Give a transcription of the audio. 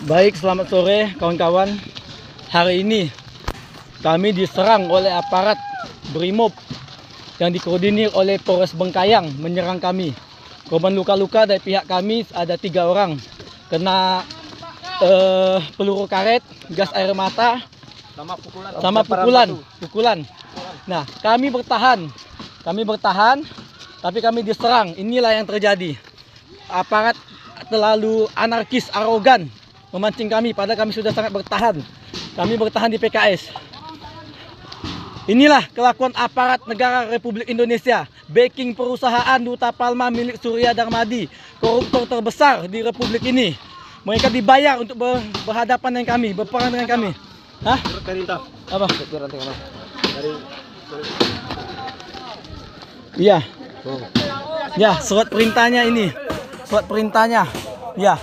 Baik, selamat sore kawan-kawan. Hari ini kami diserang oleh aparat Brimob yang dikoordinir oleh Polres Bengkayang menyerang kami. Korban luka-luka dari pihak kami ada 3 orang. Kena peluru karet, gas air mata, sama pukulan. Nah, kami bertahan, tapi kami diserang. Inilah yang terjadi. Aparat terlalu anarkis, arogan, memancing kami, padahal kami sudah sangat bertahan. Kami bertahan di PKS. Inilah kelakuan aparat negara Republik Indonesia. Backing perusahaan Duta Palma milik Surya Darmadi, koruptor terbesar di Republik ini. Mereka dibayar untuk berhadapan dengan kami, berperang dengan kami. Hah? Apa? Iya. Ya, surat perintahnya ini. Surat perintahnya. Ya.